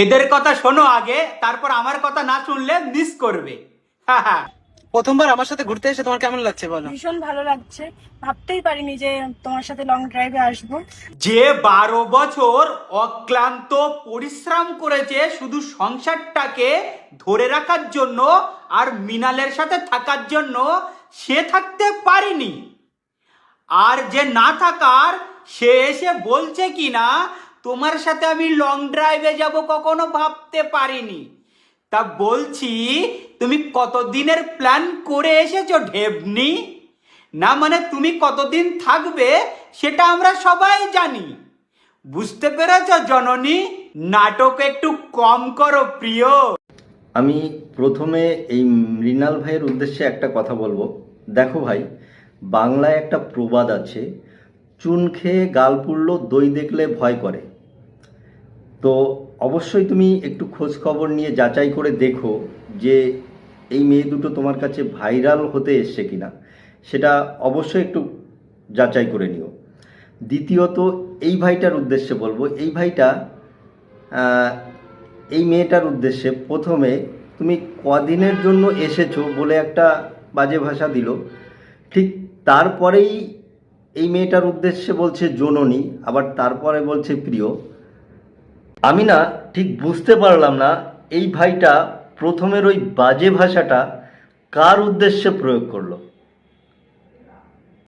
এদের কথা শোনো আগে, তারপর আমার কথা না শুনলে মিস করবে। হ্যাঁ হ্যাঁ। প্রথমবার আমার সাথে ঘুরতে এসে তোমার কেমন লাগছে বলো? ভীষণ ভালো লাগছে, ভাবতেই পারিনি যে তোমার সাথে লং ড্রাইভে আসবো। যে 12 বছর অক্লান্ত পরিশ্রম করেছে শুধু সংসারটাকে ধরে রাখার জন্য আর মৃণালের সাথে থাকার জন্য, সে থাকতে পারেনি। আর যে না থাকার, সে এসে বলছে কি না তোমার সাথে আমি লং ড্রাইভে যাব, কখনো ভাবতে পারিনি। তা বলছি, তুমি কতদিনের প্ল্যান করে এসেছো ঢেবনি? না মানে তুমি কতদিন থাকবে সেটা আমরা সবাই জানি। বুঝতে পেরেছ জননী? নাটক একটু কম করো প্রিয়। আমি প্রথমে এই মৃণাল ভাইয়ের উদ্দেশ্যে একটা কথা বলবো। দেখো ভাই, বাংলায় একটা প্রবাদ আছে, চুন খেয়ে গাল পুড়ল দই দেখলে ভয় করে। তো অবশ্যই তুমি একটু খোঁজ খবর নিয়ে যাচাই করে দেখো যে এই মেয়ে দুটো তোমার কাছে ভাইরাল হতে এসছে কিনা, সেটা অবশ্যই একটু যাচাই করে নিও। দ্বিতীয়ত, এই ভাইটার উদ্দেশ্যে বলবো, এই ভাইটা এই মেয়েটার উদ্দেশ্যে প্রথমে তুমি কদিনের জন্য এসেছো বলে একটা বাজে ভাষা দিল, ঠিক তারপরেই এই মেয়েটার উদ্দেশ্যে বলছে জননী, আবার তারপরে বলছে প্রিয়। আমি না ঠিক বুঝতে পারলাম না এই ভাইটা প্রথমের ওই বাজে ভাষাটা কার উদ্দেশ্যে প্রয়োগ করলো।